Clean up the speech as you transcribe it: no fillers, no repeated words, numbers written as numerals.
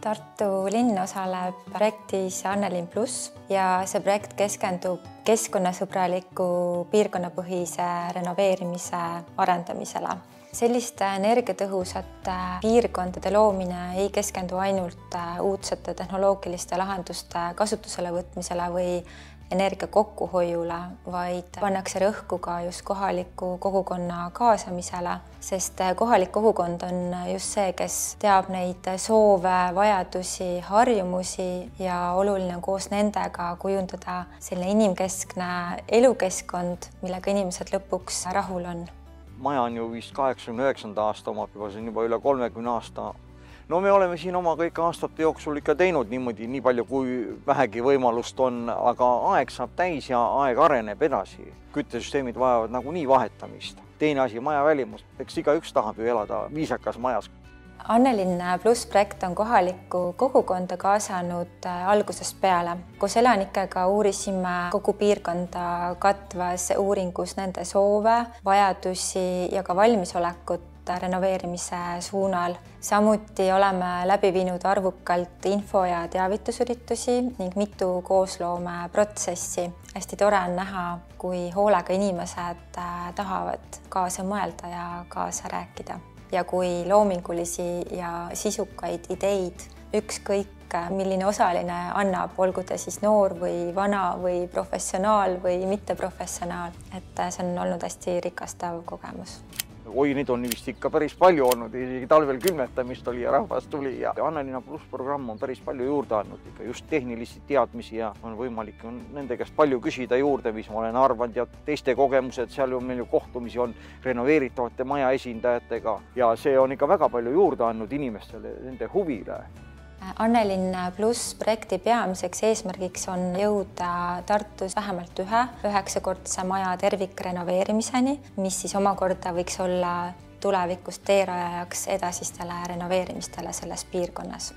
Tartu linn osaleb projektis Annelinn Pluss ja see projekt keskendub keskkonnasõbraliku piirkonnapõhise renoveerimise arendamisele. Selliste energiatõhusate piirkondade loomine ei keskendu ainult uudsete tehnoloogiliste lahenduste kasutusele võtmisele või energia kokkuhoiule, vaid pannakse rõhku ka just kohaliku kogukonna kaasamisele, sest kohalik kogukond on just see, kes teab neid soove, vajadusi, harjumusi ja oluline on koos nendega kujundada selline inimkeskne elukeskkond, millega inimesed lõpuks rahul on. Maja on ju vist 89. aasta omab juba, see on juba üle 30 aasta. No me oleme siin oma kõik aastate jooksul ikka teinud niimoodi, nii palju kui vähegi võimalust on, aga aeg saab täis ja aeg areneb edasi. Küttesüsteemid vajavad nagunii vahetamist. Teine asi, maja välimus. Eks igaüks tahab ju elada viisakas majas. Annelinn Pluss projekt on kohalikku kogukonda kaasanud algusest peale. Koos elanikega uurisime kogu piirkonda katvas uuringus nende soove, vajadusi ja ka valmisolekut renoveerimise suunal. Samuti oleme läbi viinud arvukalt info- ja teavitusüritusi ning mitu koosloome protsessi. Hästi tore on näha, kui hoolega inimesed tahavad kaasa mõelda ja kaasa rääkida. Ja kui loomingulisi ja sisukaid ideid ükskõik milline osaline annab, olgu ta siis noor või vana või professionaal või mitteprofessionaal. Et see on olnud hästi rikastav kogemus. Oi, neid on vist ikka päris palju olnud, isegi talvel külmetamist oli ja rahvas tuli ja Annelinn Pluss programm on päris palju juurde andnud, ikka just tehnilisi teadmisi ja on võimalik nende käest palju küsida juurde, mis ma olen arvanud ja teiste kogemused, seal on meil ju kohtumisi on renoveeritavate maja esindajatega ja see on ikka väga palju juurde andnud inimestele, nende huvile. Annelinn Pluss projekti peamiseks eesmärgiks on jõuda Tartus vähemalt 9-kordse maja tervikrenoveerimiseni, mis siis omakorda võiks olla tulevikus teerajajaks edasistele renoveerimistele selles piirkonnas.